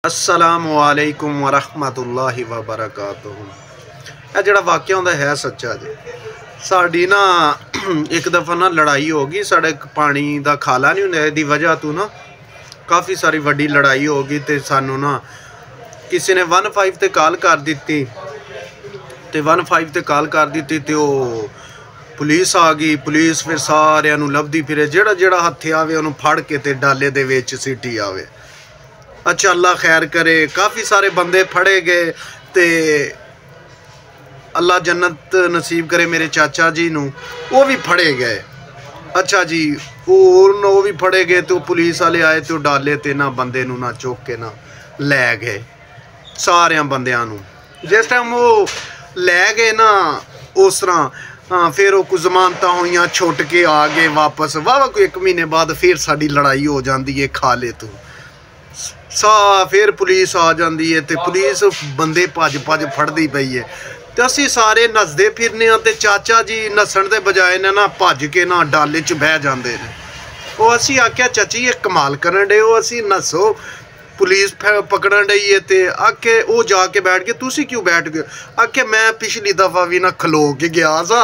अस्सलामुअलैकुम वरहमतुल्लाहि वबरकातुहू। ਇਹ ਜਿਹੜਾ ਵਾਕਿਆ ਹੁੰਦਾ ਹੈ ਸੱਚਾ ਜੀ। ਸਾਡੀ ਨਾ ਇੱਕ ਦਫਾ ਨਾ ਲੜਾਈ ਹੋ ਗਈ, ਸਾਡੇ ਪਾਣੀ ਦਾ ਖਾਲਾ नहीं ਹੁੰਦਾ, ਇਹਦੀ ਵਜ੍ਹਾ ਤੋਂ ਨਾ ਕਾਫੀ ਸਾਰੀ ਵੱਡੀ ਲੜਾਈ ਹੋ ਗਈ ਤੇ ਸਾਨੂੰ ਨਾ ਕਿਸੇ ਨੇ 15 ਤੇ ਕਾਲ ਕਰ ਦਿੱਤੀ ਤੇ 15 ਤੇ ਕਾਲ ਕਰ ਦਿੱਤੀ ਤੇ ਉਹ पुलिस आ गई। पुलिस फिर सारिਆਂ ਨੂੰ ਲੱਭਦੀ ਫਿਰੇ, ਜਿਹੜਾ ਜਿਹੜਾ ਹੱਥੇ ਆਵੇ ਉਹਨੂੰ ਫੜ ਕੇ ਤੇ ਡਾਲੇ ਦੇ ਵਿੱਚ ਸਿੱਟੀ ਆਵੇ। अच्छा अल्लाह खैर करे, काफ़ी सारे बंदे फड़े गए ते अल्लाह जन्नत नसीब करे मेरे चाचा जी नू, वो भी फड़े गए। अच्छा जी, वो भी फड़े गए तो पुलिस वाले आए तो डाले ते ना बंदे नू ना चुक के ना लै गए सारे बंदियां नू। जिस टाइम वो लै गए ना उस तरह फिर वो कुछ जमानत हुई, छुट के आ गए वापस। वाह कोई 1 महीने बाद फिर साड़ी लड़ाई हो जाती है खाले तो फिर पुलिस आ जाती है तो पुलिस बंदे भज भज फड़ती पई है तो असी सारे नसदे फिरने ते चाचा जी नसन के बजाय ने ना भज के ना डाले च बह जाते हैं। वो असी आख्या चाची ये कमाल करन डे हो, असी नसो पुलिस पकड़न डई है तो आखे वो जाके बैठ गए, तुसी क्यों बैठ गए? आखे मैं पिछली दफा भी ना खलो के गया सा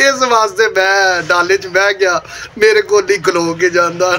इस वास्ते मैं डाले च बह गया, मेरे को नहीं खलो के जाता